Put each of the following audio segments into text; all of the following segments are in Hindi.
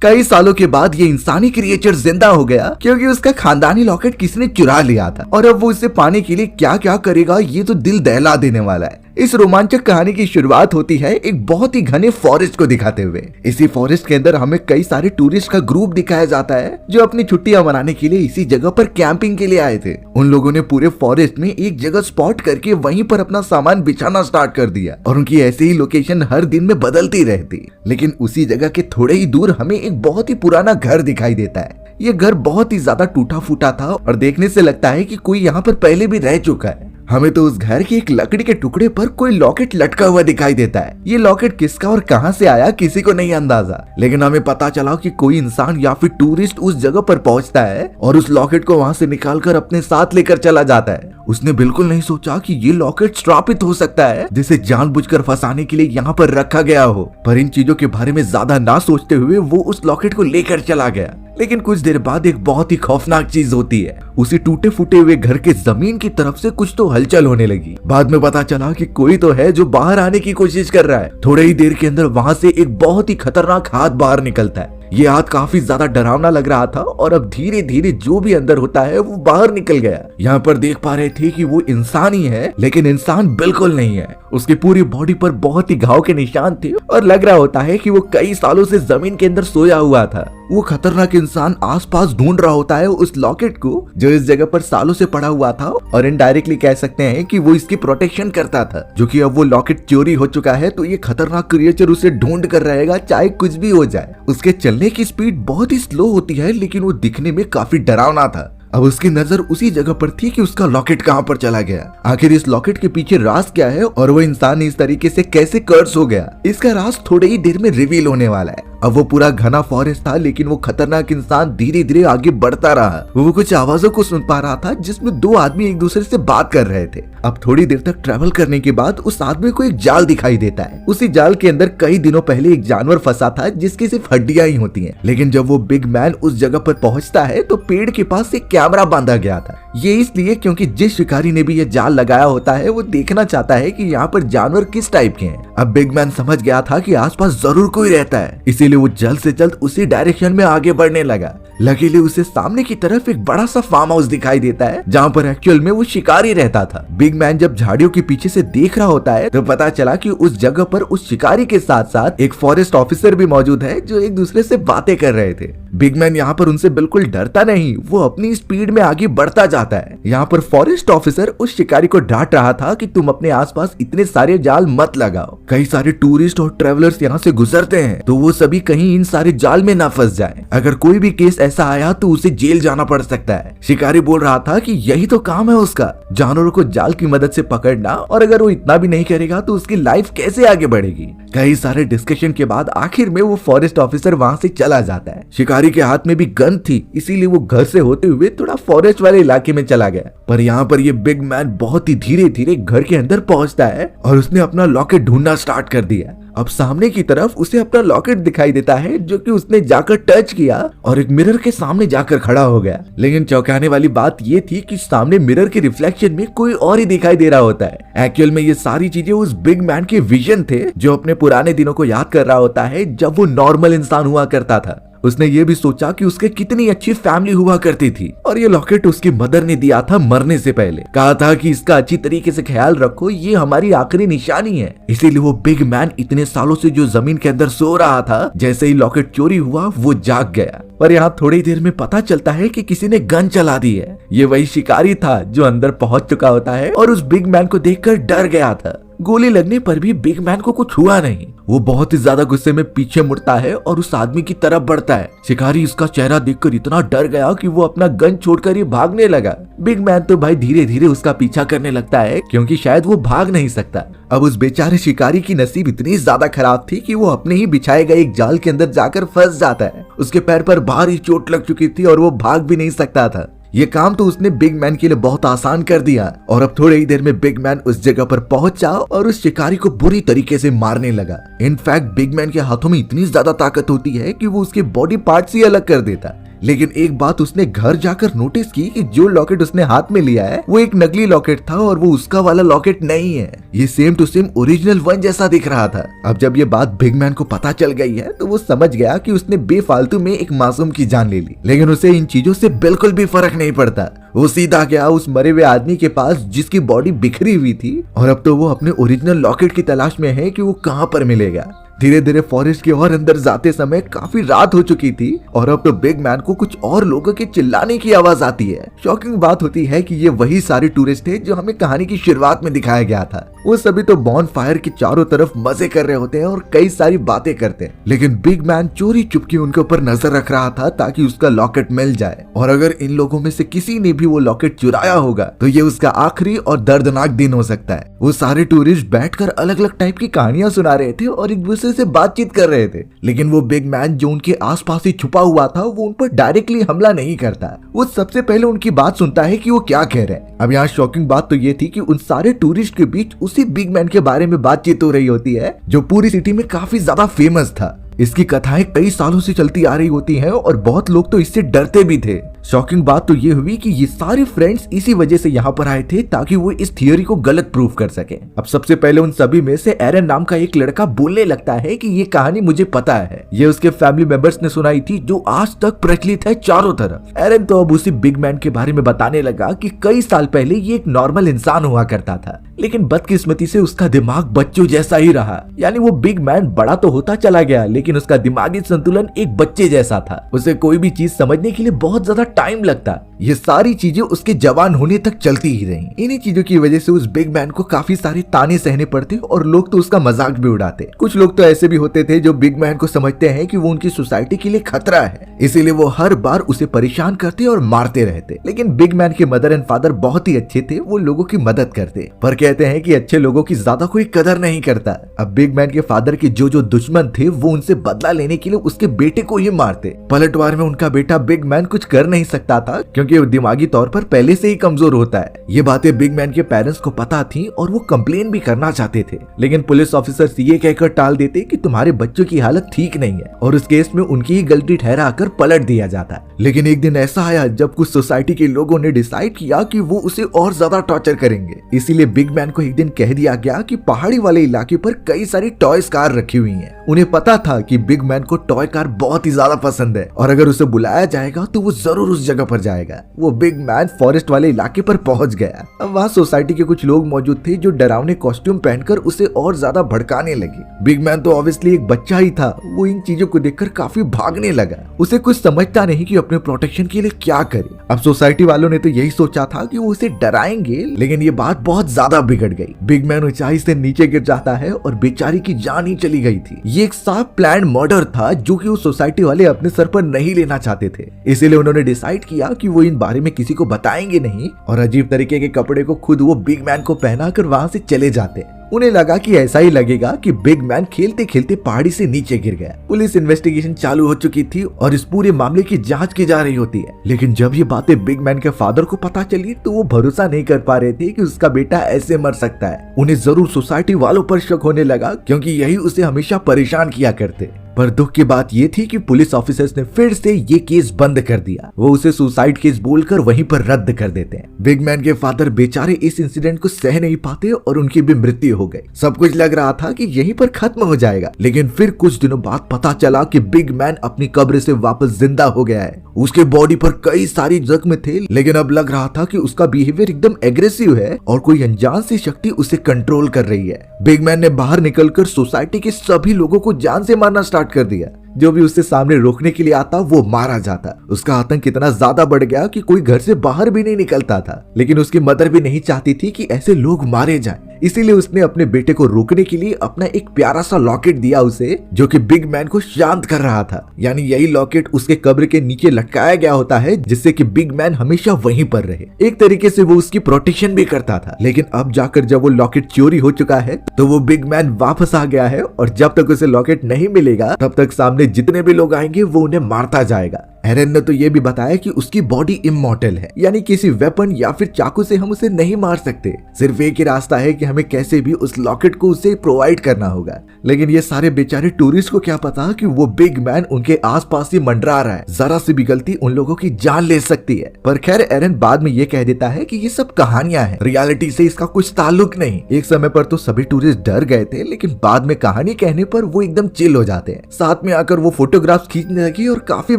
कई सालों के बाद ये इंसानी क्रिएचर जिंदा हो गया क्योंकि उसका खानदानी लॉकेट किसी ने चुरा लिया था और अब वो इसे पाने के लिए क्या क्या करेगा ये तो दिल दहला देने वाला है। इस रोमांचक कहानी की शुरुआत होती है एक बहुत ही घने फॉरेस्ट को दिखाते हुए। इसी फॉरेस्ट के अंदर हमें कई सारे टूरिस्ट का ग्रुप दिखाया जाता है जो अपनी छुट्टियां मनाने के लिए इसी जगह पर कैंपिंग के लिए आए थे। उन लोगों ने पूरे फॉरेस्ट में एक जगह स्पॉट करके वहीं पर अपना सामान बिछाना स्टार्ट कर दिया और उनकी ऐसी ही लोकेशन हर दिन में बदलती रहती। लेकिन उसी जगह के थोड़े ही दूर हमें एक बहुत ही पुराना घर दिखाई देता है। ये घर बहुत ही ज्यादा टूटा फूटा था और देखने से लगता है कि कोई यहाँ पर पहले भी रह चुका है। हमें तो उस घर की एक लकड़ी के टुकड़े पर कोई लॉकेट लटका हुआ दिखाई देता है। ये लॉकेट किसका और कहां से आया किसी को नहीं अंदाजा, लेकिन हमें पता चला कि कोई इंसान या फिर टूरिस्ट उस जगह पर पहुंचता है और उस लॉकेट को वहां से निकालकर अपने साथ लेकर चला जाता है। उसने बिल्कुल नहीं सोचा कि ये लॉकेट श्रापित हो सकता है जिसे जानबूझकर फंसाने के लिए यहाँ पर रखा गया हो। पर इन चीजों के बारे में ज्यादा ना सोचते हुए वो उस लॉकेट को लेकर चला गया। लेकिन कुछ देर बाद एक बहुत ही खौफनाक चीज होती है। उसी टूटे फूटे हुए घर के जमीन की तरफ से कुछ तो हलचल होने लगी। बाद में पता चला कि कोई तो है जो बाहर आने की कोशिश कर रहा है। थोड़े ही देर के अंदर वहां से एक बहुत ही खतरनाक हाथ बाहर निकलता है। ये हाथ काफी ज्यादा डरावना लग रहा था और अब धीरे धीरे जो भी अंदर होता है वो बाहर निकल गया। यहाँ पर देख पा रहे थे कि वो इंसान ही है, लेकिन इंसान बिल्कुल नहीं है। उसकी पूरी बॉडी पर बहुत ही घाव के निशान थे और लग रहा होता है कि वो कई सालों से जमीन के अंदर सोया हुआ था। वो खतरनाक इंसान आसपास ढूंढ रहा होता है उस लॉकेट को जो इस जगह पर सालों से पड़ा हुआ था और इनडायरेक्टली कह सकते हैं कि वो इसकी प्रोटेक्शन करता था। जो कि अब वो लॉकेट चोरी हो चुका है तो ये खतरनाक क्रिएचर उसे ढूंढ कर रहेगा चाहे कुछ भी हो जाए। उसके चलने की स्पीड बहुत ही स्लो होती है लेकिन वो दिखने में काफी डरावना था। अब उसकी नजर उसी जगह पर थी कि उसका लॉकेट कहां पर चला गया। आखिर इस लॉकेट के पीछे राज क्या है और वो इंसान इस तरीके से कैसे कर्स हो गया, इसका राज थोड़े ही देर में रिवील होने वाला है। अब वो पूरा घना फॉरेस्ट था लेकिन वो खतरनाक इंसान धीरे धीरे आगे बढ़ता रहा। वो कुछ आवाजों को सुन पा रहा था जिसमें दो आदमी एक दूसरे से बात कर रहे थे। अब थोड़ी देर तक ट्रेवल करने के बाद उस आदमी को एक जाल दिखाई देता है। उसी जाल के अंदर कई दिनों पहले एक जानवर फंसा था जिसकी सिर्फ हड्डियां ही होती हैं। लेकिन जब वो बिग मैन उस जगह पर पहुंचता है तो पेड़ के पास एक कैमरा बांधा गया था। ये इसलिए क्योंकि जिस शिकारी ने भी ये जाल लगाया होता है वो देखना चाहता है कि यहाँ पर जानवर किस टाइप के हैं। अब बिग मैन समझ गया था कि आसपास जरूर कोई रहता है, इसीलिए वो जल्द से जल्द उसी डायरेक्शन में आगे बढ़ने लगा। लकीली उसे सामने की तरफ एक बड़ा सा फार्म हाउस दिखाई देता है जहाँ पर एक्चुअल में वो शिकारी रहता था। बिग मैन जब झाड़ियों के पीछे से देख रहा होता है तो पता चला कि उस जगह पर उस शिकारी के साथ साथ एक फॉरेस्ट ऑफिसर भी मौजूद है जो एक दूसरे से बातें कर रहे थे। बिग मैन यहाँ पर उनसे बिल्कुल डरता नहीं, वो अपनी स्पीड में आगे बढ़ता जाता है। यहाँ पर फॉरेस्ट ऑफिसर उस शिकारी को डांट रहा था कि तुम अपने आसपास इतने सारे जाल मत लगाओ। कई सारे टूरिस्ट और ट्रेवलर्स यहाँ से गुजरते हैं तो वो सभी कहीं इन सारे जाल में ना फंस जाए। अगर कोई भी केस ऐसा आया तो उसे जेल जाना पड़ सकता है। शिकारी बोल रहा था कि यही तो काम है उसका, जानवरों को जाल की मदद से पकड़ना, और अगर वो इतना भी नहीं करेगा तो उसकी लाइफ कैसे आगे बढ़ेगी। कई सारे डिस्कशन के बाद आखिर में वो फॉरेस्ट ऑफिसर वहाँ से चला जाता है। शिकारी के हाथ में भी गन थी इसीलिए वो घर से होते हुए थोड़ा फॉरेस्ट वाले इलाके में चला गया। पर यहाँ पर ये बिग मैन बहुत ही धीरे धीरे घर के अंदर पहुंचता है और उसने अपना लॉकेट ढूंढना स्टार्ट कर दिया। अब सामने की तरफ उसे अपना लॉकेट दिखाई देता है जो कि उसने जाकर टच किया और एक मिरर के सामने जाकर खड़ा हो गया। लेकिन चौंकाने वाली बात ये थी कि सामने मिरर के रिफ्लेक्शन में कोई और ही दिखाई दे रहा होता है। एक्चुअल में ये सारी चीजें उस बिग मैन के विजन थे जो अपने पुराने दिनों को याद कर रहा होता है जब वो नॉर्मल इंसान हुआ करता था। उसने ये भी सोचा कि उसके कितनी अच्छी फैमिली हुआ करती थी और ये लॉकेट उसकी मदर ने दिया था मरने से पहले। कहा था कि इसका अच्छी तरीके से ख्याल रखो, ये हमारी आखिरी निशानी है। इसीलिए वो बिग मैन इतने सालों से जो जमीन के अंदर सो रहा था, जैसे ही लॉकेट चोरी हुआ वो जाग गया। पर यहाँ थोड़ी देर में पता चलता है कि किसी ने गन चला दी है। ये वही शिकारी था जो अंदर पहुंच चुका होता है और उस बिग मैन को देखकर डर गया था। गोली लगने पर भी बिग मैन को कुछ हुआ नहीं। वो बहुत ही ज्यादा गुस्से में पीछे मुड़ता है और उस आदमी की तरफ बढ़ता है। शिकारी इसका चेहरा देखकर इतना डर गया कि वो अपना गन छोड़कर ही भागने लगा। बिग मैन तो भाई धीरे धीरे उसका पीछा करने लगता है क्योंकि शायद वो भाग नहीं सकता। अब उस बेचारे शिकारी की नसीब इतनी ज्यादा खराब थी कि वो अपने ही बिछाए गए एक जाल के अंदर जाकर फंस जाता है। उसके पैर पर भारी चोट लग चुकी थी और वो भाग भी नहीं सकता था। ये काम तो उसने बिग मैन के लिए बहुत आसान कर दिया और अब थोड़ी ही देर में बिग मैन उस जगह पर पहुंचा और उस शिकारी को बुरी तरीके से मारने लगा। इनफैक्ट बिग मैन के हाथों में इतनी ज्यादा ताकत होती है कि वो उसके बॉडी पार्ट्स ही अलग कर देता। लेकिन एक बात उसने घर जाकर नोटिस की कि जो लॉकेट उसने हाथ में लिया है वो एक नकली लॉकेट था और वो उसका वाला लॉकेट नहीं है। ये same to same original one जैसा दिख रहा था। अब जब ये बात बिग मैन को पता चल गई है तो वो समझ गया कि उसने बेफालतू में एक मासूम की जान ले ली, लेकिन उसे इन चीजों से बिल्कुल भी फर्क नहीं पड़ता। वो सीधा गया उस मरे हुए आदमी के पास जिसकी बॉडी बिखरी हुई थी और अब तो वो अपने ओरिजिनल लॉकेट की तलाश में है कि वो कहाँ पर मिलेगा। धीरे धीरे फॉरेस्ट के और अंदर जाते समय काफी रात हो चुकी थी और अब तो बिग मैन को कुछ और लोगों के चिल्लाने की आवाज आती है। शॉकिंग बात होती है कि ये वही सारे टूरिस्ट थे जो हमें कहानी की शुरुआत में दिखाया गया था। वो सभी तो बॉन फायर के चारों तरफ मजे कर रहे होते हैं और कई सारी बातें करते हैं, लेकिन बिग मैन चोरी चुपके उनके ऊपर नजर रख रहा था ताकि उसका लॉकेट मिल जाए। और अगर इन लोगों में से किसी ने भी वो लॉकेट चुराया होगा तो ये उसका आखिरी और दर्दनाक दिन हो सकता है। वो सारे टूरिस्ट बैठकर अलग अलग टाइप की कहानियां सुना रहे थे और एक दूसरे से बातचीत कर रहे थे, लेकिन वो बिग मैन जो उनके आसपास ही छुपा हुआ था वो उन पर डायरेक्टली हमला नहीं करता। वो सबसे पहले उनकी बात सुनता है कि वो क्या कह रहे हैं। अब यहाँ शॉकिंग बात तो ये थी कि उन सारे टूरिस्ट के बीच उसी बिग मैन के बारे में बातचीत हो रही होती है जो पूरी सिटी में काफी ज्यादा फेमस था। इसकी कथाएं कई सालों से चलती आ रही होती हैं और बहुत लोग तो इससे डरते भी थे। शॉकिंग बात तो ये हुई कि ये सारे फ्रेंड्स इसी वजह से यहाँ पर आए थे ताकि वो इस थियोरी को गलत प्रूव कर सके। अब सबसे पहले उन सभी में से एरन नाम का एक लड़का बोलने लगता है कि ये कहानी मुझे पता है, ये उसके फैमिली मेंबर्स ने सुनाई थी जो आज तक प्रचलित है चारों तरफ। एरन तो अब उसी बिग मैन के बारे में बताने लगा कि कई साल पहले ये एक नॉर्मल इंसान हुआ करता था, लेकिन बदकिस्मती से उसका दिमाग बच्चों जैसा ही रहा। यानी वो बिग मैन बड़ा तो होता चला गया लेकिन उसका दिमागी संतुलन एक बच्चे जैसा था। उसे कोई भी चीज समझने के लिए बहुत ज्यादा टाइम लगता। ये सारी चीजें उसके जवान होने तक चलती ही रही। इन्हीं चीजों की वजह से उस बिग मैन को काफी सारे ताने सहने पड़ते और लोग तो उसका मजाक भी उड़ाते। कुछ लोग तो ऐसे भी होते थे जो बिग मैन को समझते हैं कि वो उनकी सोसाइटी के लिए खतरा है, इसीलिए वो हर बार उसे परेशान करते और मारते रहते। लेकिन बिग मैन के मदर एंड फादर बहुत ही अच्छे थे, वो लोगों की मदद करते, पर कहते हैं कि अच्छे लोगों की ज्यादा कोई कदर नहीं करता। अब बिग मैन के फादर के जो दुश्मन थे वो उनसे बदला लेने के लिए उसके बेटे को ही मारते। पलटवार में उनका बेटा बिग मैन कुछ कर नहीं सकता था क्योंकि वो दिमागी तौर पर पहले से ही कमजोर होता है। ये बातें बिग मैन के पेरेंट्स को पता थी और वो कंप्लेन भी करना चाहते थे, लेकिन पुलिस ऑफिसर ये कहकर टाल देते कि तुम्हारे बच्चों की हालत ठीक नहीं है और उस केस में उनकी ही गलती ठहराकर पलट दिया जाता। लेकिन एक दिन ऐसा आया जब कुछ सोसाइटी के लोगों ने डिसाइड किया कि वो उसे और ज्यादा टॉर्चर करेंगे। इसीलिए बिग मैन को एक दिन कह दिया गया कि पहाड़ी वाले इलाके पर कई सारी टॉयज कार रखी हुई हैं। उन्हें पता था कि बिग मैन को टॉय कार बहुत ही ज्यादा पसंद है और अगर उसे बुलाया जाएगा तो वो जरूर उस जगह पर जाएगा। वो बिग मैन फॉरेस्ट वाले इलाके पर पहुंच गया। अब वहाँ सोसाइटी के कुछ लोग मौजूद थे जो डरावने कॉस्ट्यूम पहनकर उसे और ज्यादा भड़काने लगे। बिग मैन तो ऑब्वियसली एक बच्चा ही था, वो इन चीजों को देखकर काफी भागने लगा। उसे कुछ समझता नहीं कि अपने प्रोटेक्शन के लिए क्या करे। अब सोसाइटी वालों ने तो यही सोचा था कि वो उसे डराएंगे, लेकिन ये बात बहुत ज्यादा बिगड़ गई। बिग मैन ऊंचाई से नीचे गिर जाता है और बेचारी की जान ही चली गई थी। ये एक साफ प्लान मर्डर था जो कि वो सोसाइटी वाले अपने सर पर नहीं लेना चाहते थे, इसीलिए उन्होंने डिसाइड किया कि वो इन बारे में किसी को बताएंगे नहीं और अजीब तरीके के कपड़े को खुद वो बिग मैन को पहनाकर वहां से चले जाते। उन्हें लगा कि ऐसा ही लगेगा कि बिग मैन खेलते खेलते पहाड़ी से नीचे गिर गया। पुलिस इन्वेस्टिगेशन चालू हो चुकी थी और इस पूरे मामले की जांच की जा रही होती है, लेकिन जब ये बातें बिग मैन के फादर को पता चली तो वो भरोसा नहीं कर पा रहे थे कि उसका बेटा ऐसे मर सकता है। उन्हें जरूर सोसाइटी वालों पर शक होने लगा क्योंकि यही उसे हमेशा परेशान किया करते। पर दुख की बात ये थी कि पुलिस ऑफिसर्स ने फिर से ये केस बंद कर दिया। वो उसे सुसाइड केस बोलकर वहीं पर रद्द कर देते हैं। बिग मैन के फादर बेचारे इस इंसिडेंट को सह नहीं पाते और उनकी भी मृत्यु हो गई। सब कुछ लग रहा था कि यहीं पर खत्म हो जाएगा, लेकिन फिर कुछ दिनों बाद पता चला कि बिग मैन अपनी कब्र से वापस जिंदा हो गया है। उसके बॉडी पर कई सारी जख्म थे, लेकिन अब लग रहा था कि उसका बिहेवियर एकदम एग्रेसिव है और कोई अनजान सी शक्ति उसे कंट्रोल कर रही है। बिग मैन ने बाहर निकलकर सोसाइटी के सभी लोगों को जान से मारना स्टार्ट कर दिया। जो भी उससे सामने रोकने के लिए आता वो मारा जाता। उसका आतंक इतना ज्यादा बढ़ गया कि कोई घर से बाहर भी नहीं निकलता था, लेकिन उसकी मदर भी नहीं चाहती थी कि ऐसे लोग मारे जाएं। इसीलिए उसने अपने बेटे को रोकने के लिए अपना एक प्यारा सा लॉकेट दिया उसे, जो कि बिग मैन को शांत कर रहा था। यानी यही लॉकेट उसके कब्र के नीचे लटकाया गया होता है जिससे कि बिग मैन हमेशा वहीं पर रहे। एक तरीके से वो उसकी प्रोटेक्शन भी करता था। लेकिन अब जाकर जब वो लॉकेट चोरी हो चुका है तो वो बिग मैन वापस आ गया है और जब तक उसे लॉकेट नहीं मिलेगा तब तक सामने जितने भी लोग आएंगे वो उन्हें मारता जाएगा। एरन ने तो ये भी बताया कि उसकी बॉडी इमॉर्टल है, यानी किसी वेपन या फिर चाकू से हम उसे नहीं मार सकते। सिर्फ एक ही रास्ता है कि हमें कैसे भी उस लॉकेट को उसे प्रोवाइड करना होगा। लेकिन ये सारे बेचारे टूरिस्ट को क्या पता कि वो बिग मैन उनके आसपास ही मंडरा रहा है, जरा सी भी गलती उन लोगों की जान ले सकती है। पर खैर एरन बाद में ये कह देता है कि ये सब कहानियां हैं, रियलिटी से इसका कुछ ताल्लुक नहीं। एक समय पर तो सभी टूरिस्ट डर गए थे, लेकिन बाद में कहानी कहने पर वो एकदम चिल हो जाते हैं। साथ में आकर वो फोटोग्राफ्स खींचने लगे और काफी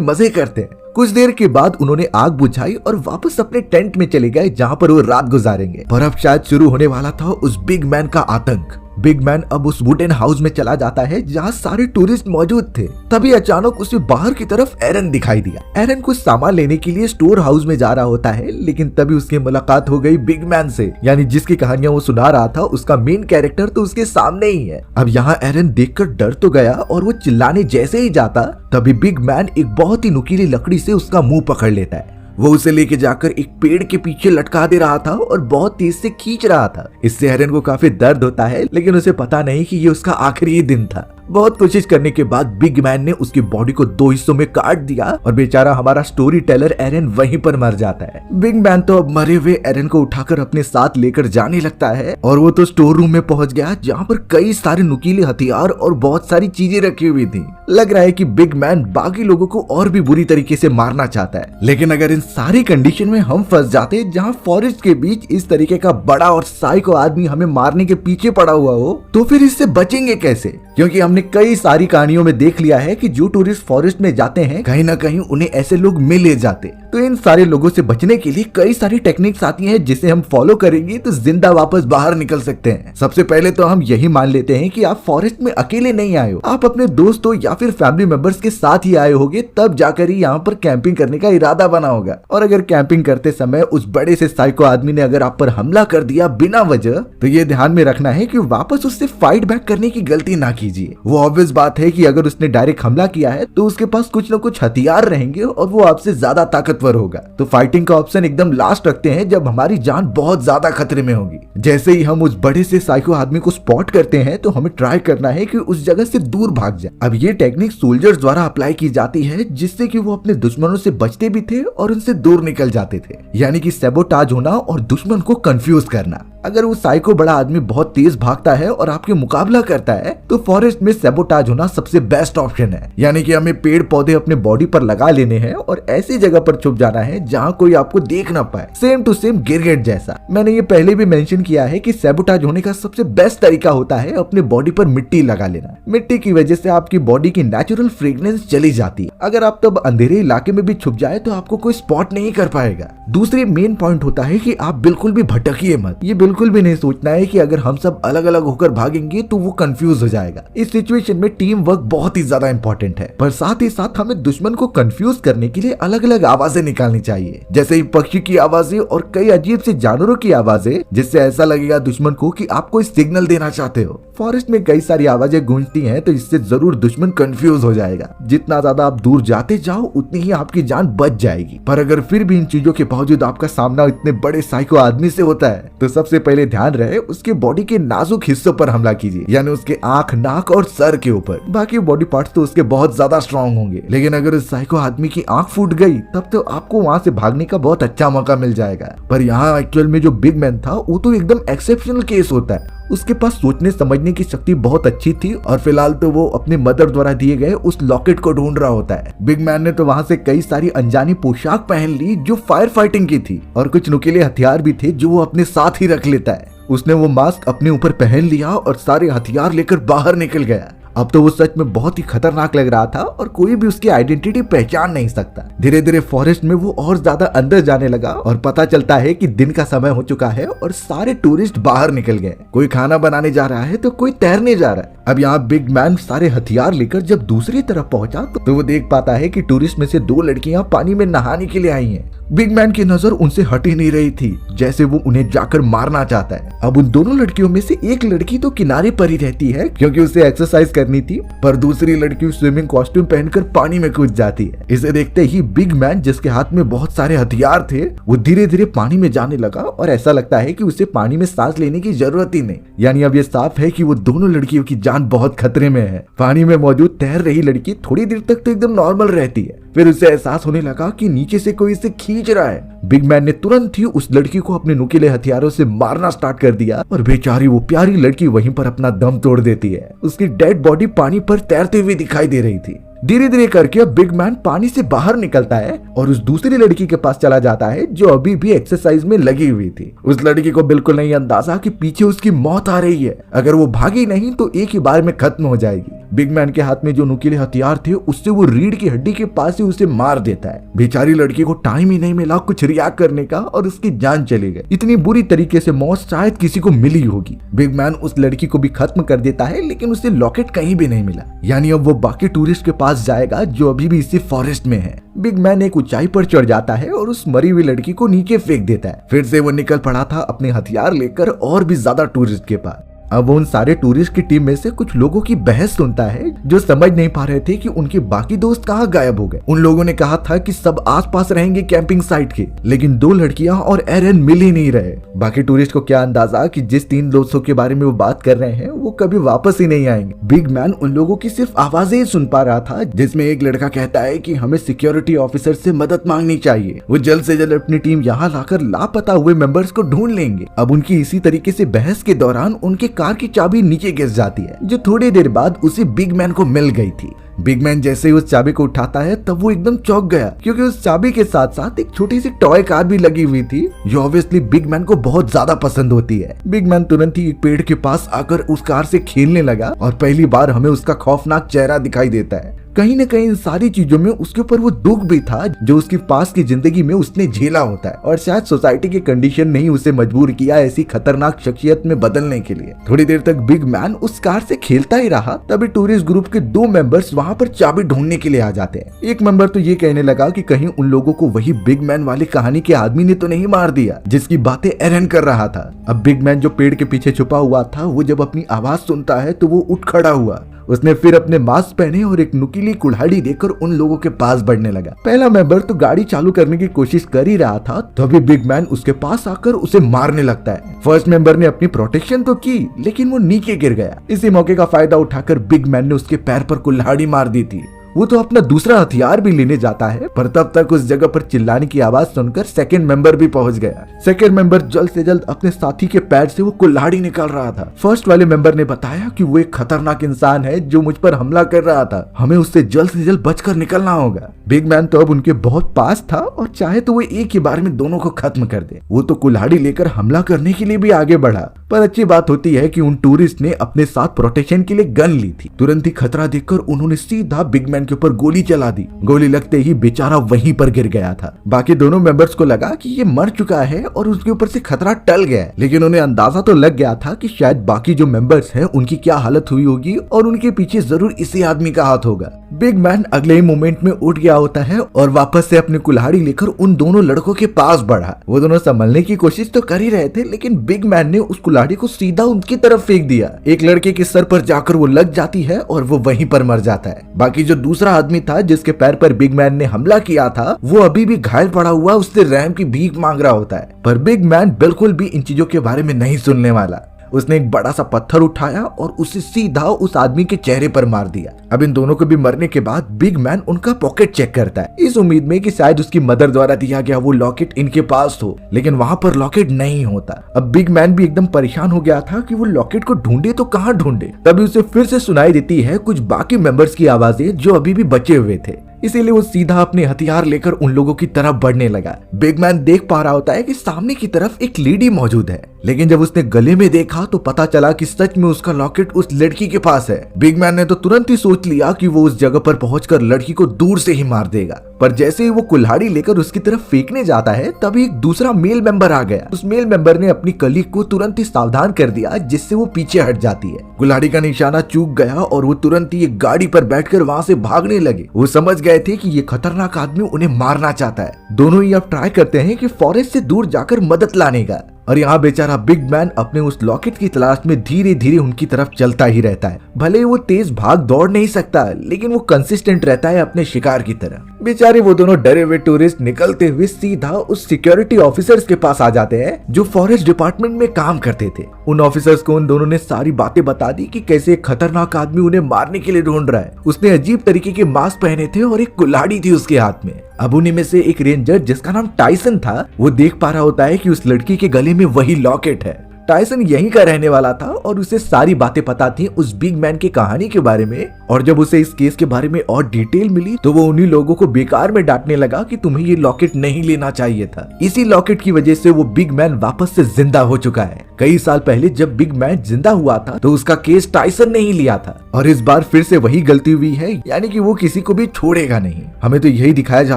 मजे करते हैं। कुछ देर के बाद उन्होंने आग बुझाई और वापस अपने टेंट में चले गए, जहाँ पर वो रात गुजारेंगे। पर अब शायद शुरू होने वाला था उस बिग मैन का आतंक। बिग मैन अब उस वुडन हाउस में चला जाता है जहाँ सारे टूरिस्ट मौजूद थे। तभी अचानक उसे बाहर की तरफ एरन दिखाई दिया। एरन कुछ सामान लेने के लिए स्टोर हाउस में जा रहा होता है, लेकिन तभी उसकी मुलाकात हो गई बिग मैन से, यानी जिसकी कहानियां वो सुना रहा था उसका मेन कैरेक्टर तो उसके सामने ही है। अब यहाँ एरन देखकर डर तो गया और वो चिल्लाने जैसे ही जाता तभी बिग मैन एक बहुत ही नुकीली लकड़ी से उसका मुंह पकड़ लेता है। वो उसे लेके जाकर एक पेड़ के पीछे लटका दे रहा था और बहुत तेज से खींच रहा था। इससे एरन को काफी दर्द होता है, लेकिन उसे पता नहीं कि ये उसका आखिरी दिन था। बहुत कोशिश करने के बाद बिग मैन ने उसकी बॉडी को 2 हिस्सों में काट दिया और बेचारा हमारा स्टोरी टेलर एरन वहीं पर मर जाता है। बिग मैन तो अब मरे हुए एरन को उठाकर अपने साथ लेकर जाने लगता है और वो तो स्टोर रूम में पहुंच गया, जहाँ पर कई सारे नुकीले हथियार और बहुत सारी चीजें रखी हुई थी। लग रहा है कि बिग मैन बाकी लोगों को और भी बुरी तरीके से मारना चाहता है। लेकिन अगर इन सारी कंडीशन में हम फंस जाते जहाँ फॉरेस्ट के बीच इस तरीके का बड़ा और साइको आदमी हमें मारने के पीछे पड़ा हुआ हो, तो फिर इससे बचेंगे कैसे? क्योंकि हमने कई सारी कहानियों में देख लिया है कि जो टूरिस्ट फॉरेस्ट में जाते हैं कहीं ना कहीं उन्हें ऐसे लोग मिल ले जाते। तो इन सारे लोगों से बचने के लिए कई सारी टेक्निक्स आती हैं, जिसे हम फॉलो करेंगे तो जिंदा वापस बाहर निकल सकते हैं। सबसे पहले तो हम यही मान लेते हैं कि आप फॉरेस्ट में अकेले नहीं आए हो, आप अपने दोस्तों या फिर फैमिली मेंबर्स के साथ ही आए होगे, तब जाकर ही यहाँ पर कैंपिंग करने का इरादा बना होगा। और अगर कैंपिंग करते समय उस बड़े से साइको आदमी ने अगर आप पर हमला कर दिया बिना वजह, तो ये ध्यान में रखना है कि वापस उससे फाइट बैक करने की गलती ना कीजिए। वो ऑब्वियस बात है कि अगर उसने डायरेक्ट हमला किया है तो उसके पास कुछ न कुछ हथियार रहेंगे और वो आपसे ज्यादा ताकतवर होगा। तो फाइटिंग का ऑप्शन एकदम लास्ट रखते हैं, जब हमारी जान बहुत ज्यादा खतरे में होगी। जैसे ही हम उस बड़े से साइको आदमी को स्पॉट करते हैं तो हमें ट्राई करना है कि उस जगह से दूर भाग जाए। अब ये टेक्निक सोल्जर्स द्वारा अप्लाई की जाती है, जिससे कि वो अपने दुश्मनों से बचते भी थे और उनसे दूर निकल जाते थे, यानी कि सैबोटाज होना और दुश्मन को कंफ्यूज करना। अगर वो साइको बड़ा आदमी बहुत तेज भागता है और आपके मुकाबला करता है तो फॉरेस्ट में सैबोटाज होना सबसे बेस्ट ऑप्शन है, यानी कि हमें पेड़ पौधे अपने बॉडी पर लगा लेने हैं और ऐसी जगह पर छुप जाना है जहां कोई आपको देख ना पाए। सेम टू सेम गिरगिट जैसा। मैंने ये पहले भी मेंशन किया है कि सैबोटाज होने का सबसे बेस्ट तरीका होता है अपने बॉडी पर मिट्टी लगा लेना। मिट्टी की वजह से आपकी बॉडी की नेचुरल फ्रेग्रेंस चली जाती है। अगर आप तब अंधेरे इलाके में भी छुप जाए तो आपको कोई स्पॉट नहीं कर पाएगा। दूसरी मेन पॉइंट होता है कि आप बिल्कुल भी भटकिए मत। ये बिल्कुल भी नहीं सोचना है कि अगर हम सब अलग अलग होकर भागेंगे तो वो कंफ्यूज हो जाएगा। इस सिचुएशन में टीम वर्क बहुत ही ज्यादा इंपॉर्टेंट है, पर साथ ही साथ हमें दुश्मन को कंफ्यूज करने के लिए अलग अलग आवाजें निकालनी चाहिए, जैसे ही पक्षी की आवाजें और कई अजीब से जानवरों की आवाजें, जिससे ऐसा लगेगा दुश्मन को कि आप कोई सिग्नल देना चाहते हो। फॉरेस्ट में कई सारी आवाजें गूंजती हैं, तो इससे जरूर दुश्मन कंफ्यूज हो जाएगा। जितना ज्यादा आप दूर जाते जाओ उतनी ही आपकी जान बच जाएगी। पर अगर फिर भी इन चीजों के बावजूद आपका सामना इतने बड़े साइको आदमी से होता है, तो सबसे पहले ध्यान रहे उसके बॉडी के नाजुक हिस्सों पर हमला कीजिए, यानी उसके आंख, नाक और सर के ऊपर। बाकी बॉडी पार्ट्स तो उसके बहुत ज्यादा स्ट्रॉन्ग होंगे, लेकिन अगर उस साइको आदमी की आंख फूट गई तब तो आपको वहां से भागने का बहुत अच्छा मौका मिल जाएगा। पर यहाँ एक्चुअल में जो बिग मैन था वो तो एकदम एक्सेप्शनल केस होता है। उसके पास सोचने समझने की शक्ति बहुत अच्छी थी और फिलहाल तो वो अपने मदर द्वारा दिए गए उस लॉकेट को ढूंढ रहा होता है। बिग मैन ने तो वहां से कई सारी अनजानी पोशाक पहन ली जो फायर फाइटिंग की थी, और कुछ नुकीले हथियार भी थे जो वो अपने साथ ही रख लेता है। उसने वो मास्क अपने ऊपर पहन लिया और सारे हथियार लेकर बाहर निकल गया। अब तो वो सच में बहुत ही खतरनाक लग रहा था और कोई भी उसकी आइडेंटिटी पहचान नहीं सकता। धीरे धीरे फॉरेस्ट में वो और ज्यादा अंदर जाने लगा और पता चलता है कि दिन का समय हो चुका है और सारे टूरिस्ट बाहर निकल गए। कोई खाना बनाने जा रहा है तो कोई तैरने जा रहा है। अब यहाँ बिग मैन सारे हथियार लेकर जब दूसरी तरफ पहुंचा तो वो देख पाता है कि टूरिस्ट में से 2 लड़कियां पानी में नहाने के लिए आई हैं। बिग मैन की नजर उनसे हट ही नहीं रही थी, जैसे वो उन्हें जाकर मारना चाहता है। अब उन दोनों लड़कियों में से एक लड़की तो किनारे पर ही रहती है, क्योंकि उसे एक्सरसाइज करनी थी, पर दूसरी लड़की स्विमिंग कॉस्ट्यूम पहनकर पानी में कूद जाती है। इसे देखते ही बिग मैन, जिसके हाथ में बहुत सारे हथियार थे, वो धीरे धीरे पानी में जाने लगा और ऐसा लगता है कि उसे पानी में सांस लेने की जरूरत ही नहीं। यानी अब ये साफ है कि वो दोनों लड़कियों की जान बहुत खतरे में है। पानी में मौजूद तैर रही लड़की थोड़ी देर तक तो एकदम नॉर्मल रहती है, फिर उसे एहसास होने लगा कि नीचे से कोई इसे खींच रहा है। बिग मैन ने तुरंत ही उस लड़की को अपने नुकीले हथियारों से मारना स्टार्ट कर दिया और बेचारी वो प्यारी लड़की वहीं पर अपना दम तोड़ देती है। उसकी डेड बॉडी पानी पर तैरते हुए दिखाई दे रही थी। धीरे धीरे करके अब बिग मैन पानी से बाहर निकलता है और उस दूसरी लड़की के पास चला जाता है जो अभी भी एक्सरसाइज में लगी हुई थी। उस लड़की को बिल्कुल नहीं अंदाजा कि पीछे उसकी मौत आ रही है। अगर वो भागी नहीं तो एक ही बार में खत्म हो जाएगी। बिग मैन के हाथ में जो नुकीले हथियार थे उससे वो रीढ़ की हड्डी के पास ही उसे मार देता है। बेचारी लड़की को टाइम ही नहीं मिला कुछ रिएक्ट करने का और उसकी जान चली गई। इतनी बुरी तरीके से मौत शायद किसी को मिली होगी। बिग मैन उस लड़की को भी खत्म कर देता है, लेकिन उसे लॉकेट कहीं भी नहीं मिला। यानी अब वो बाकी टूरिस्ट के पास जाएगा जो अभी भी इसी फॉरेस्ट में है। बिग मैन एक ऊंचाई पर चढ़ जाता है और उस मरी हुई लड़की को नीचे फेंक देता है। फिर से वो निकल पड़ा था अपने हथियार लेकर और भी ज्यादा टूरिस्ट के पास। अब वो उन सारे टूरिस्ट की टीम में से कुछ लोगों की बहस सुनता है जो समझ नहीं पा रहे थे कि उनके बाकी दोस्त कहाँ गायब हो गए। उन लोगों ने कहा था कि सब आसपास रहेंगे कैंपिंग साइट के, लेकिन दो लड़कियां और एरन मिल ही नहीं रहे। बाकी टूरिस्ट को क्या अंदाजा कि जिस 3 दोस्तों के बारे में वो बात कर रहे हैं वो कभी वापस ही नहीं आएंगे। बिग मैन उन लोगों की सिर्फ आवाजें ही सुन पा रहा था, जिसमें एक लड़का कहता है कि हमें सिक्योरिटी ऑफिसर से मदद मांगनी चाहिए, वो जल्द से जल्द अपनी टीम यहाँ लाकर लापता हुए मेंबर्स को ढूंढ लेंगे। अब उनकी इसी तरीके से बहस के दौरान उनके कार की चाबी नीचे गिर जाती है, जो थोड़ी देर बाद उसे बिग मैन को मिल गई थी। बिग मैन जैसे ही उस चाबी को उठाता है तब वो एकदम चौंक गया, क्योंकि उस चाबी के साथ साथ एक छोटी सी टॉय कार भी लगी हुई थी जो ऑब्वियसली बिग मैन को बहुत ज्यादा पसंद होती है। बिग मैन तुरंत ही एक पेड़ के पास आकर उस कार से खेलने लगा और पहली बार हमें उसका खौफनाक चेहरा दिखाई देता है। कहीं न कहीं इन सारी चीजों में उसके ऊपर वो दुख भी था जो उसकी पास की जिंदगी में उसने झेला होता है, और शायद सोसाइटी के कंडीशन ने ही उसे मजबूर किया ऐसी खतरनाक शख्सियत में बदलने के लिए। थोड़ी देर तक बिग मैन उस कार से खेलता ही रहा, तभी टूरिस्ट ग्रुप के 2 मेंबर्स वहाँ पर चाबी ढूंढने के लिए आ जाते हैं। एक मेंबर तो ये कहने लगा कि कहीं उन लोगों को वही बिग मैन वाली कहानी के आदमी ने तो नहीं मार दिया जिसकी बातें एरन कर रहा था। अब बिग मैन जो पेड़ के पीछे छुपा हुआ था वो जब अपनी आवाज सुनता है तो वो उठ खड़ा हुआ। उसने फिर अपने मास्क पहने और एक नुकीली कुल्हाड़ी देकर उन लोगों के पास बढ़ने लगा। पहला मेंबर तो गाड़ी चालू करने की कोशिश कर ही रहा था, तभी बिग मैन उसके पास आकर उसे मारने लगता है। फर्स्ट मेंबर ने अपनी प्रोटेक्शन तो की, लेकिन वो नीचे गिर गया। इसी मौके का फायदा उठाकर बिग मैन ने उसके पैर पर कुल्हाड़ी मार दी थी। वो तो अपना दूसरा हथियार भी लेने जाता है, पर तब तक उस जगह पर चिल्लाने की आवाज सुनकर सेकंड मेंबर भी पहुंच गया। सेकंड मेंबर जल्द से जल्द अपने साथी के पैर से वो कुल्हाड़ी निकाल रहा था। फर्स्ट वाले मेंबर ने बताया कि वो एक खतरनाक इंसान है जो मुझ पर हमला कर रहा था, हमें उससे जल्द से जल्द बचकर निकलना होगा। बिग मैन तो अब उनके बहुत पास था और चाहे तो वो एक ही बार में दोनों को खत्म कर दे। वो तो कुल्हाड़ी लेकर हमला करने के लिए भी आगे बढ़ा, पर अच्छी बात होती है कि उन टूरिस्ट ने अपने साथ प्रोटेक्शन के लिए गन ली थी। तुरंत ही खतरा देखकर उन्होंने सीधा बिग मैन के ऊपर गोली चला दी। गोली लगते ही बेचारा वहीं पर गिर गया था। बाकी दोनों मेंबर्स को लगा कि ये मर चुका है और उसके ऊपर से खतरा टल गया है, लेकिन उन्हें अंदाजा तो लग गया था कि शायद बाकी जो मेंबर्स हैं उनकी क्या हालत हुई होगी और उनके पीछे जरूर इसी आदमी का हाथ होगा। बिग मैन अगले ही मोमेंट में उठ गया होता है और वापस से अपनी कुल्हाड़ी लेकर उन दोनों लड़कों के पास बढ़ा। वो दोनों संभलने की कोशिश तो कर ही रहे थे, लेकिन बिग मैन ने उस कुल्हाड़ी को सीधा उनकी तरफ फेंक दिया। एक लड़के के सर पर जाकर वो लग जाती है और वो वहीं पर मर जाता है। बाकी जो दूसरा आदमी था जिसके पैर पर बिग मैन ने हमला किया था, वो अभी भी घायल पड़ा हुआ उससे रैम की भीख मांग रहा होता है, पर बिग मैन बिल्कुल भी इन चीजों के बारे में नहीं सुनने वाला। उसने एक बड़ा सा पत्थर उठाया और उसे सीधा उस आदमी के चेहरे पर मार दिया। अब इन दोनों को भी मरने के बाद बिग मैन उनका पॉकेट चेक करता है, इस उम्मीद में कि शायद उसकी मदर द्वारा दिया गया वो लॉकेट इनके पास हो, लेकिन वहाँ पर लॉकेट नहीं होता। अब बिग मैन भी एकदम परेशान हो गया था कि वो लॉकेट को ढूंढे तो कहाँ ढूंढे। तभी उसे फिर से सुनाई देती है कुछ बाकी मेंबर्स की आवाजें जो अभी भी बचे हुए थे, इसीलिए वो सीधा अपने हथियार लेकर उन लोगों की तरफ बढ़ने लगा। बिग मैन देख पा रहा होता है कि सामने की तरफ एक लेडी मौजूद है, लेकिन जब उसने गले में देखा तो पता चला कि सच में उसका लॉकेट उस लड़की के पास है। बिग मैन ने तो तुरंत ही सोच लिया कि वो उस जगह पर पहुंचकर लड़की को दूर से ही मार देगा। पर जैसे ही वो कुल्हाड़ी लेकर उसकी तरफ फेंकने जाता है तभी एक दूसरा मेल मेंबर आ गया। उस मेल मेंबर ने अपनी कलीग को तुरंत ही सावधान कर दिया, जिससे वो पीछे हट जाती है। कुल्हाड़ी का निशाना चूक गया और वो तुरंत ही एक गाड़ी पर बैठकर वहाँ से भागने लगे। वो समझ गए थे कि ये खतरनाक आदमी उन्हें मारना चाहता है। दोनों ही अब ट्राई करते हैं कि फॉरेस्ट से दूर जाकर मदद लाने का, और यहाँ बेचारा बिग मैन अपने उस लॉकेट की तलाश में धीरे धीरे उनकी तरफ चलता ही रहता है। भले ही वो तेज भाग दौड़ नहीं सकता, लेकिन वो कंसिस्टेंट रहता है अपने शिकार की तरह। बेचारे वो दोनों डरे हुए टूरिस्ट निकलते हुए सीधा उस सिक्योरिटी ऑफिसर्स के पास आ जाते हैं जो फॉरेस्ट डिपार्टमेंट में काम करते थे। उन ऑफिसर्स को उन दोनों ने सारी बातें बता दी कि कैसे एक खतरनाक आदमी उन्हें मारने के लिए ढूंढ रहा है। उसने अजीब तरीके के मास्क पहने थे और एक कुल्हाड़ी थी उसके हाथ में। अब उन्हीं में से एक रेंजर जिसका नाम टाइसन था, वो देख पा रहा होता है कि उस लड़की के गले में वही लॉकेट है। टाइसन यहीं का रहने वाला था और उसे सारी बातें पता थी उस बिग मैन की कहानी के बारे में, और जब उसे इस केस के बारे में और डिटेल मिली तो वो उन्हीं लोगों को बेकार में डांटने लगा कि तुम्हें ये लॉकेट नहीं लेना चाहिए था। इसी लॉकेट की वजह से वो बिग मैन वापस से जिंदा हो चुका है। कई साल पहले जब बिग मैन जिंदा हुआ था तो उसका केस टाइसन ने ही लिया था, और इस बार फिर से वही गलती हुई है, यानी कि वो किसी को भी छोड़ेगा नहीं। हमें तो यही दिखाया जा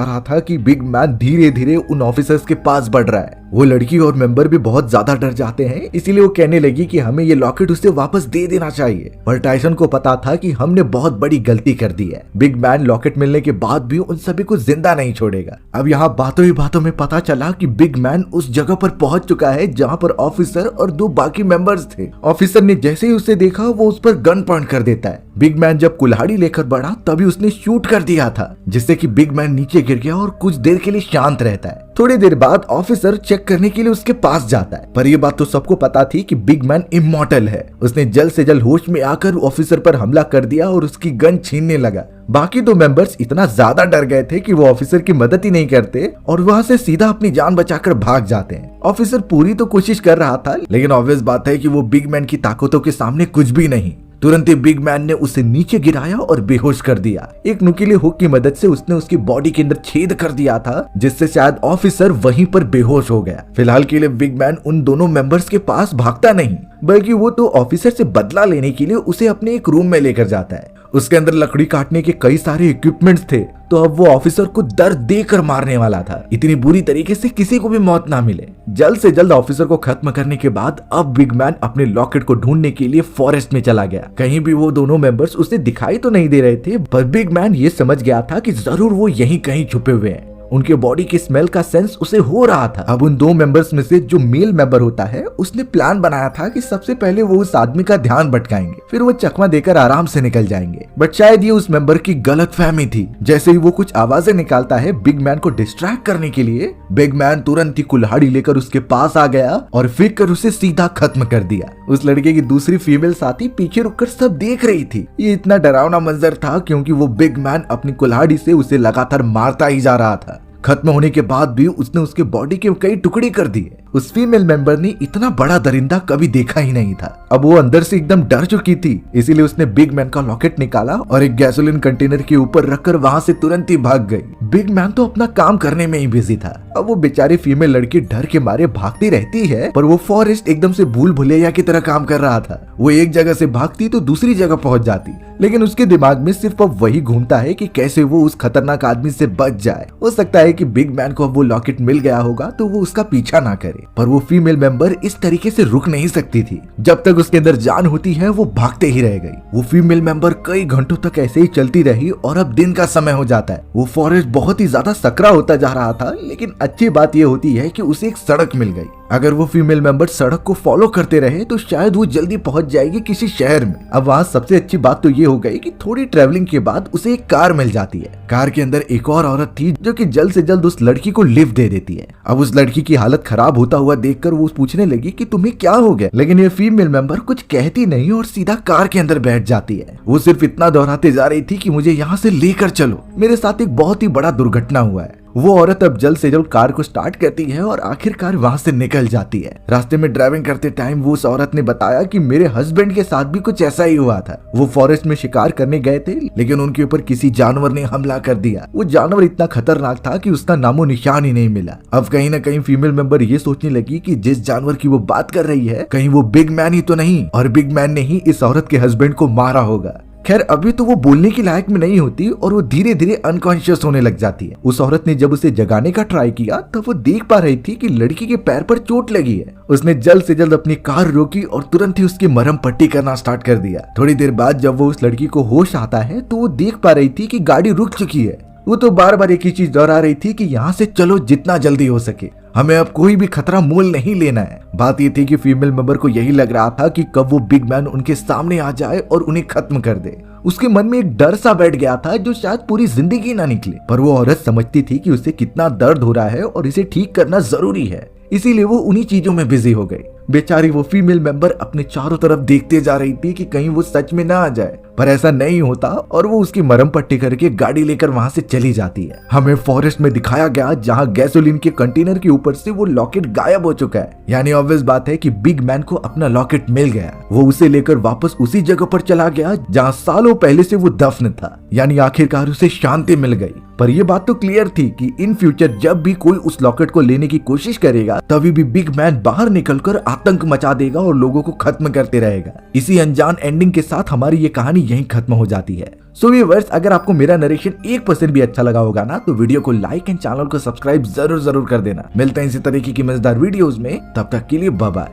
रहा था कि बिग मैन धीरे धीरे उन ऑफिसर्स के पास बढ़ रहा है। वो लड़की और मेंबर भी बहुत ज्यादा डर जाते हैं, इसीलिए वो कहने लगी कि हमें ये लॉकेट उसे वापस दे देना चाहिए। पर टाइसन को पता था कि हमने बहुत बड़ी गलती कर दी है। बिग मैन लॉकेट मिलने के बाद भी उन सभी को जिंदा नहीं छोड़ेगा। अब यहाँ बातों ही बातों में पता चला कि बिग मैन उस जगह पर पहुंच चुका है जहाँ पर ऑफिसर और दो बाकी मेंबर्स थे। ऑफिसर ने जैसे ही उसे देखा वो उस पर गन पॉइंट कर देता है। बिग मैन जब कुल्हाड़ी लेकर बढ़ा तभी उसने शूट कर दिया था, जिससे कि बिग मैन नीचे गिर गया और कुछ देर के लिए शांत रहता है। थोड़ी देर बाद ऑफिसर चेक करने के लिए उसके पास जाता है, पर यह बात तो सबको पता थी कि बिग मैन इमॉर्टल है। उसने जल्द से जल्द होश में आकर ऑफिसर पर हमला कर दिया और उसकी गन छीनने लगा। बाकी दो मेंबर्स इतना ज्यादा डर गए थे कि वो ऑफिसर की मदद ही नहीं करते और वहां से सीधा अपनी जान बचाकर भाग जाते हैं। ऑफिसर पूरी तो कोशिश कर रहा था, लेकिन ऑब्वियस बात है कि वो बिग मैन की ताकतों के सामने कुछ भी नहीं। तुरंत ही बिग मैन ने उसे नीचे गिराया और बेहोश कर दिया। एक नुकीले हुक की मदद से उसने उसकी बॉडी के अंदर छेद कर दिया था, जिससे शायद ऑफिसर वहीं पर बेहोश हो गया। फिलहाल के लिए बिग मैन उन दोनों मेंबर्स के पास भागता नहीं, बल्कि वो तो ऑफिसर से बदला लेने के लिए उसे अपने एक रूम में लेकर जाता है। उसके अंदर लकड़ी काटने के कई सारे इक्विपमेंट्स थे, तो अब वो ऑफिसर को दर्द देकर मारने वाला था, इतनी बुरी तरीके से किसी को भी मौत ना मिले। जल्द से जल्द ऑफिसर को खत्म करने के बाद अब बिग मैन अपने लॉकेट को ढूंढने के लिए फॉरेस्ट में चला गया। कहीं भी वो दोनों मेंबर्स उसे दिखाई तो नहीं दे रहे थे, पर बिग मैन ये समझ गया था कि जरूर वो यहीं कहीं छुपे हुए हैं। उनके बॉडी की स्मेल का सेंस उसे हो रहा था। अब उन दो मेंबर्स में से जो मेल मेंबर होता है उसने प्लान बनाया था कि सबसे पहले वो उस आदमी का ध्यान भटकाएंगे, फिर वो चकमा देकर आराम से निकल जाएंगे। बट शायद ये उस मेंबर की गलतफहमी थी। जैसे ही वो कुछ आवाजें निकालता है बिग मैन को डिस्ट्रैक्ट करने के लिए, बिग मैन तुरंत ही कुल्हाड़ी लेकर उसके पास आ गया और फेंक कर उसे सीधा खत्म कर दिया। उस लड़के की दूसरी फीमेल साथी पीछे रुककर सब देख रही थी। ये इतना डरावना मंजर था क्योंकि वो बिग मैन अपनी कुल्हाड़ी से उसे लगातार मारता ही जा रहा था। खत्म होने के बाद भी उसने उसके बॉडी के कई टुकड़े कर दिए। उस फीमेल मेंबर ने इतना बड़ा दरिंदा कभी देखा ही नहीं था। अब वो अंदर से एकदम डर चुकी थी, इसीलिए उसने बिग मैन का लॉकेट निकाला और एक गैसोलीन कंटेनर के ऊपर रखकर वहां से तुरंत ही भाग गई। बिग मैन तो अपना काम करने में ही बिजी था। अब वो बेचारी फीमेल लड़की डर के मारे भागती रहती है, पर वो फॉरेस्ट एकदम से भूल भुलैया की तरह काम कर रहा था। वो एक जगह से भागती तो दूसरी जगह पहुंच जाती, लेकिन उसके दिमाग में सिर्फ अब वही घूमता है कि कैसे वो उस खतरनाक आदमी से बच जाए। हो सकता है कि बिग मैन को अब वो लॉकेट मिल गया होगा तो वो उसका पीछा ना करे, पर वो फीमेल मेंबर इस तरीके से रुक नहीं सकती थी। जब तक उसके अंदर जान होती है वो भागते ही रह गई। वो फीमेल मेंबर कई घंटों तक ऐसे ही चलती रही और अब दिन का समय हो जाता है। वो फॉरेस्ट बहुत ही ज्यादा सकरा होता जा रहा था, लेकिन अच्छी बात ये होती है कि उसे एक सड़क मिल गई। अगर वो फीमेल मेंबर सड़क को फॉलो करते रहे तो शायद वो जल्दी पहुंच जाएगी किसी शहर में। अब वहाँ सबसे अच्छी बात तो ये हो गई कि थोड़ी ट्रेवलिंग के बाद उसे एक कार मिल जाती है। कार के अंदर एक और औरत थी जो कि जल्द से जल्द उस लड़की को लिफ्ट दे देती है। अब उस लड़की की हालत खराब होता हुआ देखकर वो पूछने लगी कि तुम्हें क्या हो गया, लेकिन ये फीमेल मेंबर कुछ कहती नहीं और सीधा कार के अंदर बैठ जाती है। वो सिर्फ इतना दोहराते जा रही थी कि मुझे यहाँ से लेकर चलो, मेरे साथ एक बहुत ही बड़ा दुर्घटना हुआ है। वो औरत अब जल्द से जल्द कार को स्टार्ट करती है और आखिरकार वहाँ से निकल जाती है। रास्ते में ड्राइविंग करते टाइम वो उस औरत ने बताया कि मेरे हस्बैंड के साथ भी कुछ ऐसा ही हुआ था। वो फॉरेस्ट में शिकार करने गए थे, लेकिन उनके ऊपर किसी जानवर ने हमला कर दिया। वो जानवर इतना खतरनाक था कि उसका नामो निशान ही नहीं मिला। अब कहीं ना कहीं फीमेल मेंबर ये सोचने लगी कि जिस जानवर की वो बात कर रही है कहीं वो बिग मैन ही तो नहीं और बिग मैन ने ही इस औरत के हस्बैंड को मारा होगा। खैर अभी तो वो बोलने की लायक में नहीं होती और वो धीरे धीरे अनकॉन्शियस होने लग जाती है। उस औरत ने जब उसे जगाने का ट्राई किया तब वो देख पा रही थी कि लड़की के पैर पर चोट लगी है। उसने जल्द से जल्द अपनी कार रोकी और तुरंत ही उसकी मरहम पट्टी करना स्टार्ट कर दिया। थोड़ी देर बाद जब वो उस लड़की को होश आता है तो वो देख पा रही थी कि गाड़ी रुक चुकी है। वो तो बार बार एक ही चीज दोहरा रही थी कि यहाँ से चलो जितना जल्दी हो सके, हमें अब कोई भी खतरा मोल नहीं लेना है। बात ये थी कि फीमेल मेंबर को यही लग रहा था कि कब वो बिग मैन उनके सामने आ जाए और उन्हें खत्म कर दे। उसके मन में एक डर सा बैठ गया था जो शायद पूरी जिंदगी ना निकले। पर वो औरत समझती थी कि उसे कितना दर्द हो रहा है और इसे ठीक करना जरूरी है, इसीलिए वो उन्हीं चीजों में बिजी हो गई। बेचारी वो फीमेल मेंबर अपने चारों तरफ देखते जा रही थी कि कहीं वो सच में ना आ जाए, पर ऐसा नहीं होता और वो उसकी मरहम पट्टी करके गाड़ी लेकर वहां से चली जाती है। हमें फॉरेस्ट में दिखाया गया जहां गैसोलीन के कंटेनर के ऊपर से वो लॉकेट गायब हो चुका है। यानी ऑब्वियस बात है कि बिग मैन को अपना लॉकेट मिल गया। वो उसे लेकर वापस उसी जगह पर चला गया जहाँ सालों पहले से वो दफन था। यानी आखिरकार उसे शांति मिल गई। पर यह बात तो क्लियर थी कि इन फ्यूचर जब भी कोई उस लॉकेट को लेने की कोशिश करेगा तभी भी बिग मैन बाहर निकलकर आतंक मचा देगा और लोगों को खत्म करते रहेगा। इसी अनजान एंडिंग के साथ हमारी ये कहानी यहीं खत्म हो जाती है। सो व्यूअर्स, अगर आपको मेरा नरेशन 1% भी अच्छा लगा होगा ना तो वीडियो को लाइक एंड चैनल को सब्सक्राइब जरूर कर देना। मिलते हैं इसी तरीके की मजेदार वीडियोस में, तब तक के लिए बाय बाय।